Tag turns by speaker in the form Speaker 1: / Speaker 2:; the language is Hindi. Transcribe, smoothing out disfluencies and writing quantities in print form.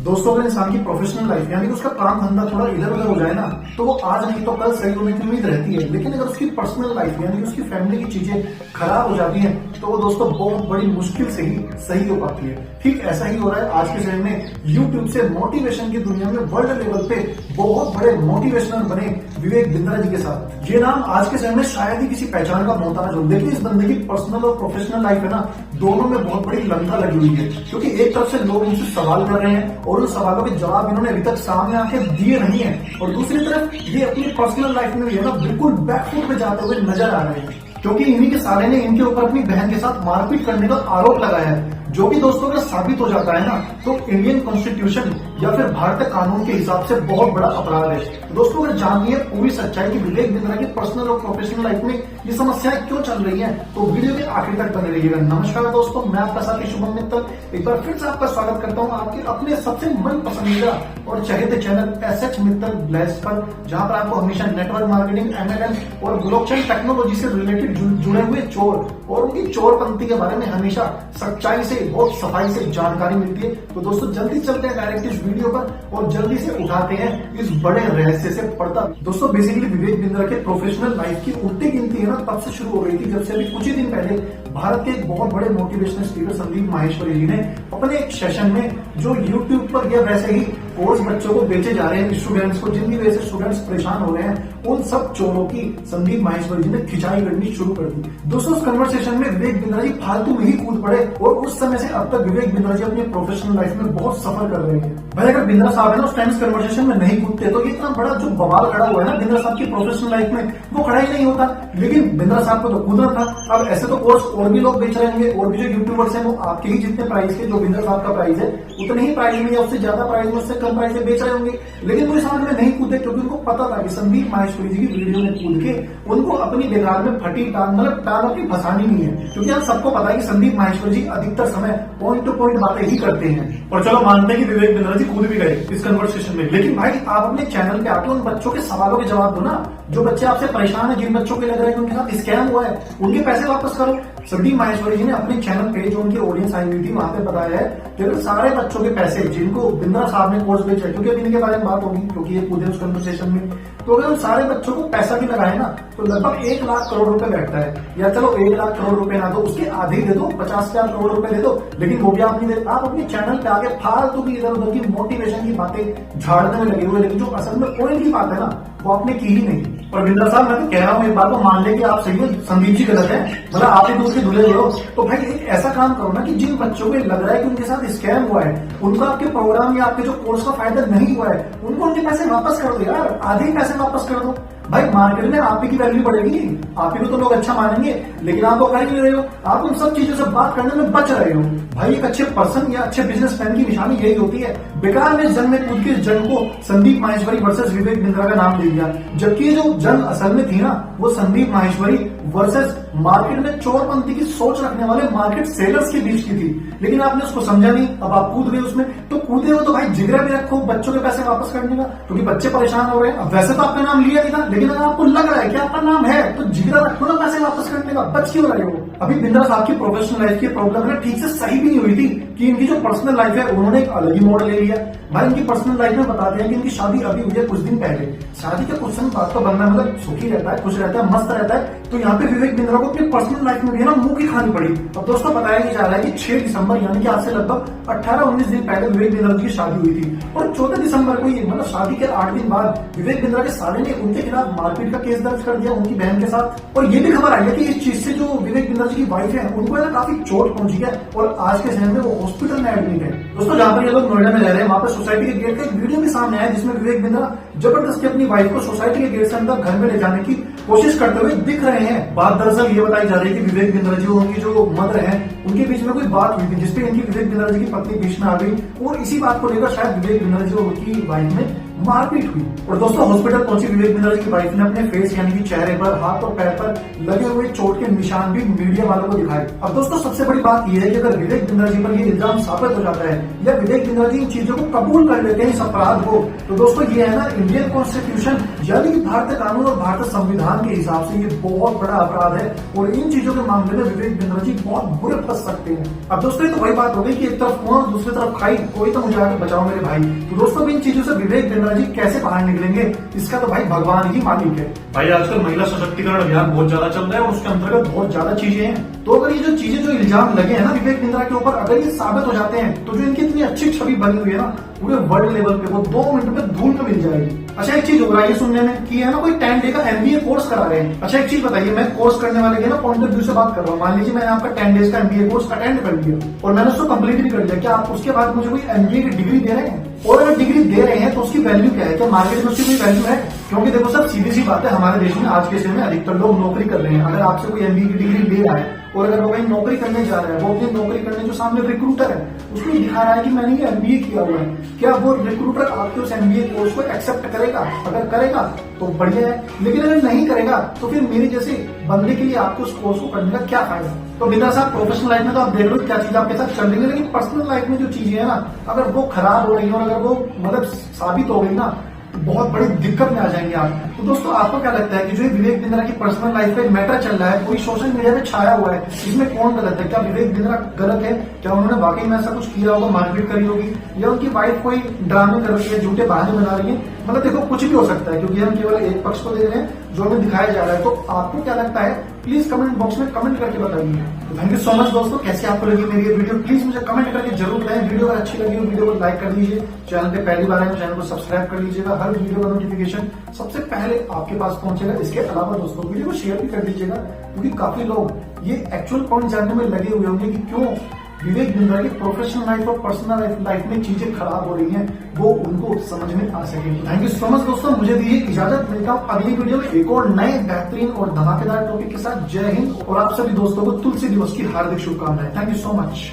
Speaker 1: दोस्तों अगर इंसान की प्रोफेशनल लाइफ यानी कि उसका काम धंधा थोड़ा इधर उधर हो जाए ना तो वो आज नहीं तो कल सही होने की उम्मीद रहती है। लेकिन अगर उसकी पर्सनल लाइफ यानी कि उसकी फैमिली की चीजें खराब हो जाती हैं तो वो दोस्तों बहुत बड़ी मुश्किल से ही सही हो पाती है। ठीक ऐसा ही हो रहा है आज के समय में। यूट्यूब से मोटिवेशन की दुनिया में वर्ल्ड लेवल पे बहुत बड़े मोटिवेशनल बने विवेक बिंद्रा जी के साथ। ये नाम आज के समय में शायद ही किसी पहचान का मोहताज हो। लेकिन इस बंदे की पर्सनल और प्रोफेशनल लाइफ है ना, दोनों में बहुत बड़ी लंका लगी हुई है। क्योंकि एक तरफ से लोग उनसे सवाल कर रहे हैं और उन सवालों के जवाब इन्होंने अभी तक सामने आके दिए नहीं है, और दूसरी तरफ ये अपनी पर्सनल लाइफ में भी ना बिल्कुल बैकफुट पे जाते हुए नजर आ रहे हैं। क्योंकि इन्हीं के साले ने इनके ऊपर अपनी बहन के साथ मारपीट करने का आरोप लगाया है, जो भी दोस्तों अगर साबित हो जाता है ना तो इंडियन कॉन्स्टिट्यूशन या फिर भारतीय कानून के हिसाब से बहुत बड़ा अपराध है। तो दोस्तों अगर जाननी है पूरी सच्चाई की विवेक बिंद्रा की पर्सनल और प्रोफेशनल लाइफ में ये समस्याएं क्यों चल रही हैं तो वीडियो के आखिर तक बने रहिएगा। नमस्कार दोस्तों, मैं आपका साथी शुभम मित्तल एक बार फिर से आपका स्वागत करता हूं आपके अपने सबसे मन पसंदीदा और चहेते चैनल एसएच मित्तल ब्लेस पर, जहां पर आपको हमेशा नेटवर्क मार्केटिंग, एमएलएम और ब्लॉकचेन टेक्नोलॉजी से रिलेटेड जुड़े हुए चोर और उनकी चोरपंथी के बारे में हमेशा सच्चाई से बहुत सफाई से जानकारी मिलती है। तो दोस्तों जल्दी चलते हैं डायरेक्ट इस वीडियो पर और जल्दी से उठाते हैं इस बड़े रहस्य से पर्दा। दोस्तों बेसिकली विवेक बिंद्रा के प्रोफेशनल लाइफ की उल्टी गिनती है ना तब से शुरू हो गई थी जब से अभी कुछ ही दिन पहले भारत के एक बहुत बड़े मोटिवेशनल स्पीकर संदीप माहेश्वरी जी ने अपने एक सेशन में जो यूट्यूब पर या वैसे ही कोर्स बच्चों को बेचे जा रहे हैं स्टूडेंट्स को, जिनकी वजह से स्टूडेंट्स परेशान हो रहे हैं, उन सब चोरों की संदीप माहेश्वरी जी ने खिंचाई करनी शुरू कर दी। दोस्तों उस कन्वर्सेशन में विवेक बिंद्रा जी फालतू में ही कूद पड़े और उस समय से अब तक विवेक बिंद्रा जी अपनी प्रोफेशनल लाइफ में बहुत सफर कर रहे हैं। भाई अगर बिंद्रा साहब है ना उस टाइम इस कन्वर्सेशन में नहीं कूदते तो इतना बड़ा जो बवाल खड़ा हुआ है ना बिंद्रा साहब की प्रोफेशनल लाइफ में वो खड़ा ही नहीं होता। लेकिन बिंद्रा साहब को तो कूदना था। अब ऐसे तो कोर्स और भी लोग बेच रहे होंगे और भी जो यूट्यूबर्स हैं वो आपके ही जितने प्राइस के जो बिंद्रा साहब का प्राइस है उतने ही प्राइस में या उससे ज्यादा प्राइस में उससे कम प्राइस में बेच रहे होंगे। लेकिन वो इस समझ में नहीं कूदे क्योंकि उनको पता था कि संदीप माहेश्वरी जी की वीडियो में कूद के उनको अपनी बेकार में फटी टांग मतलब टांग अपनी फंसानी नहीं है। क्योंकि हम सबको पता है कि संदीप माहेश्वरी जी अधिकतर समय पॉइंट टू पॉइंट बातें ही करते हैं। और चलो मानते हैं कि विवेक बिंद्रा जी कूद भी गए इस कन्वर्सेशन में, लेकिन भाई आप अपने चैनल पे आके उन बच्चों के सवालों के जवाब दो ना। जो बच्चे आपसे परेशान है, जिन बच्चों के लग रहा है कि उनके साथ स्कैम हुआ है, उनके पैसे वापस करो। संदीप माहेश्वरी जी ने अपने चैनल पे जो उनकी ऑडियंस आई हुई थी वहां पे बताया है कि अगर सारे बच्चों के पैसे जिनको बिंद्रा साहब ने कोर्स बेचा है, क्योंकि अभी इनके बारे में बात होगी क्योंकि ये कूदे उस कन्वर्सेशन में, तो अगर उन सारे बच्चों को पैसा भी लगाए ना तो लगभग 1 लाख करोड़ रुपए बैठता है। या चलो 1 लाख करोड़ रुपए ना दो, उसके आधे ही दे दो, 50,000 करोड़ रुपए दे दो, लेकिन वो भी आप नहीं दे। आप अपने चैनल पे आगे फालतू की इधर उधर की मोटिवेशन की बातें झाड़ने में लगे हुए, लेकिन जो असल में पॉइंट की बात है ना वो आपने की ही नहीं। और बिंद्रा साहब मैं तो कह रहा हूँ एक बात को मान ले कि आप सही हो, संदीप जी गलत है, मतलब आप ही दूसरे धुले हो। तो भाई एक ऐसा काम करो ना कि जिन बच्चों को लग रहा है कि उनके साथ स्कैम हुआ है, उनका आपके प्रोग्राम या आपके जो कोर्स का फायदा नहीं हुआ है, उनको उनके पैसे वापस कर दो यार, आधे ही पैसे वापस कर दो। भाई मार्केट में आप ही की वैल्यू बढ़ेगी, आप ही को तो लोग अच्छा मानेंगे, लेकिन आप वो कर ही नहीं रहे हो। आप उन सब चीजों से बात करने में बच रहे हो। भाई एक अच्छे पर्सन या अच्छे बिजनेसमैन की निशानी यही होती है। बेकार में जंग में कूद के इस जंग को संदीप माहेश्वरी वर्सेस विवेक बिंद्रा का नाम दे दिया, जबकि ये जो जंग असल में थी ना वो संदीप माहेश्वरी वर्सेस मार्केट में चोरपंथी की सोच रखने वाले मार्केट सेलर्स के बीच की थी। लेकिन आपने उसको समझा नहीं, अब आप कूद गए उसमें। तो कूदे हो तो भाई जिगरा भी रखो बच्चों के पैसे वापस करने का, क्योंकि बच्चे परेशान हो रहे हैं। अब वैसे तो आपका नाम लिया नहीं था, लेकिन अगर आपको लग रहा है कि आपका नाम है तो जिगरा रखो ना पैसे वापस करने का, बच क्यों रहे हो। अभी बिंद्रा साहब की प्रोफेशनल लाइफ की प्रॉब्लम है ठीक से सही भी नहीं हुई थी कि इनकी जो पर्सनल लाइफ है उन्होंने एक अलग ही मोड़ ले लिया। भाई इनकी पर्सनल लाइफ में बताते हैं कि इनकी शादी अभी हुई है कुछ दिन पहले। शादी के कुछ समय बाद तो बंदा मतलब सुखी रहता है, खुश रहता है, मस्त रहता है। तो यहाँ पे विवेक बिंद्रा को अपनी पर्सनल लाइफ में भी ना मुंह की खानी पड़ी। अब दोस्तों बताया जा रहा है कि 6 दिसंबर यानी कि आज से लगभग 18-19 दिन पहले विवेक बिंद्रा की शादी हुई थी, और 14 दिसंबर को ये मतलब शादी के 8 दिन बाद विवेक बिंद्रा के साले ने उनके खिलाफ मारपीट का केस दर्ज कर दिया उनकी बहन के साथ। और ये भी खबर आई है कि इस चीज से जो विवेक बिंद्रा जी की वाइफ है उनको है ना काफी चोट पहुंची है और आज के समय में वो हॉस्पिटल में एडमिट है। दोस्तों जहां पर ये लोग नोएडा में रह रहे हैं वहां पर सोसाइटी के गेट का एक वीडियो भी सामने आया जिसमें विवेक बिंद्रा जबरदस्ती अपनी वाइफ को सोसाइटी के गेट से अंदर घर में ले जाने की कोशिश करते हुए दिख रहे हैं। बात दरअसल ये बताई जा रही है कि विवेक बिंद्रा जी और उनकी जो मदर है उनके बीच में कोई बात हुई थी जिसपे इनकी विवेक बिंद्रा जी की पत्नी बीच में आ गई और इसी बात को लेकर शायद विवेक बिंद्रा जी और उनकी वाइफ में मारपीट हुई। और दोस्तों हॉस्पिटल पहुंची विवेक बिंद्रा जी की वाइफ ने अपने फेस यानी कि चेहरे पर, हाथ और पैर पर लगे हुए चोट के निशान भी मीडिया वालों को दिखाए। अब दोस्तों सबसे बड़ी बात यह है कि अगर विवेक बिंद्रा जी पर ये इल्जाम साबित हो जाता है या विवेक बिंद्रा जी इन चीजों को कबूल कर लेते हैं इस अपराध को, तो दोस्तों ये है ना इंडियन कॉन्स्टिट्यूशन यानी कि भारतीय कानून और भारतीय संविधान के हिसाब से ये बहुत बड़ा अपराध है। और इन चीजों के मामले में विवेक बिंद्रा जी बहुत बुरे फंस सकते हैं। अब दोस्तों ये तो वही बात हो गई कि एक तरफ कौन और दूसरी तरफ खाई, कोई तो मुझे आके बचाओ मेरे भाई। तो दोस्तों इन चीजों से विवेक बिंद्रा जी कैसे बाहर निकलेंगे, इसका तो भाई भगवान ही मालिक है। भाई आजकल महिला सशक्तिकरण अभियान बहुत ज्यादा चल रहा है और उसके अंतर्गत बहुत ज्यादा चीजें हैं। तो अगर ये जो चीजें जो इल्जाम लगे हैं ना विवेक बिंद्रा के ऊपर, अगर ये साबित हो जाते हैं तो जो इनकी इतनी अच्छी छवि बनी हुई है ना पूरे वर्ल्ड लेवल पे, वो 2 मिनट में धूल में मिल जाएगी। अच्छा एक चीज हो रहा है सुनने में कि है ना कोई 10 डे का MBA कोर्स करा रहे हैं। अच्छा एक चीज बताइए, मैं कोर्स करने वाले के ना पॉइंट ऑफ व्यू से बात कर रहा हूँ। मान लीजिए मैंने आपका 10 डेज का MBA कोर्स अटेंड कर लिया और मैंने उसको कंप्लीट भी कर लिया, क्या आप उसके बाद मुझे कोई MBA की डिग्री दे रहे हैं? और अगर डिग्री दे रहे हैं तो उसकी वैल्यू क्या है? क्या मार्केट में उसकी कोई वैल्यू है? क्योंकि देखो सर सीधी सी बात है, हमारे देश में आज के समय में अधिकतर लोग नौकरी कर रहे हैं। अगर आपसे कोई MBA की डिग्री ले रहा है और अगर वो कहीं नौकरी करने जा रहा है, वो अपनी नौकरी करने जो सामने रिक्रूटर है उसको दिखा रहा है कि मैंने ये MBA किया हुआ है, क्या वो रिक्रूटर आपके उस MBA कोर्स को एक्सेप्ट करेगा? अगर करेगा तो बढ़िया है, लेकिन अगर नहीं करेगा तो फिर मेरे जैसे बंदे के लिए आपको उस कोर्स को करने का क्या फायदा? तो बिंद्रा साहब प्रोफेशनल लाइफ में तो आप देख लो क्या चीज आपके साथ चल रही है, लेकिन पर्सनल लाइफ में जो चीजें है ना अगर वो खराब हो रही है और अगर वो मतलब साबित हो गई ना बहुत बड़ी दिक्कत में आ जाएंगे आप। तो दोस्तों आपको क्या लगता है कि जो विवेक बिंद्रा की पर्सनल लाइफ में मैटर चल रहा है, कोई सोशल मीडिया पे छाया हुआ है, इसमें कौन गलत है? क्या विवेक बिंद्रा गलत है? क्या उन्होंने वाकई में ऐसा कुछ किया होगा, मारपीट करी होगी, या उनकी वाइफ कोई ड्रामे कर रही है, झूठे बहाने बना रही है? मतलब देखो कुछ भी हो सकता है क्योंकि हम केवल एक पक्ष को दे रहे हैं जो हमें दिखाया जा रहा है। तो आपको क्या लगता है प्लीज कमेंट बॉक्स में कमेंट करके बताइए। तो थैंक यू सो मच दोस्तों, कैसे आपको लगी मेरी ये वीडियो प्लीज मुझे कमेंट करके जरूर बताएं। वीडियो अगर अच्छी लगी हो वीडियो को लाइक कर दीजिए, चैनल पे पहली बार है तो चैनल को सब्सक्राइब कर लीजिएगा, हर वीडियो का नोटिफिकेशन सबसे पहले आपके पास पहुंचेगा। इसके अलावा दोस्तों वीडियो को शेयर भी कर दीजिएगा क्योंकि काफी लोग ये एक्चुअल पॉइंट जानने में लगे हुए होंगे कि क्यों विवेक बिंद्रा की प्रोफेशनल लाइफ और पर्सनल लाइफ में चीजें खराब हो रही हैं, वो उनको समझ में आ सके। थैंक यू सो मच दोस्तों, मुझे दीजिए इजाजत, मिलता हूँ अगली वीडियो में एक और नए बेहतरीन और धमाकेदार टॉपिक के साथ। जय हिंद और आप सभी दोस्तों को तुलसी दिवस की हार्दिक शुभकामनाएं। Thank you so much.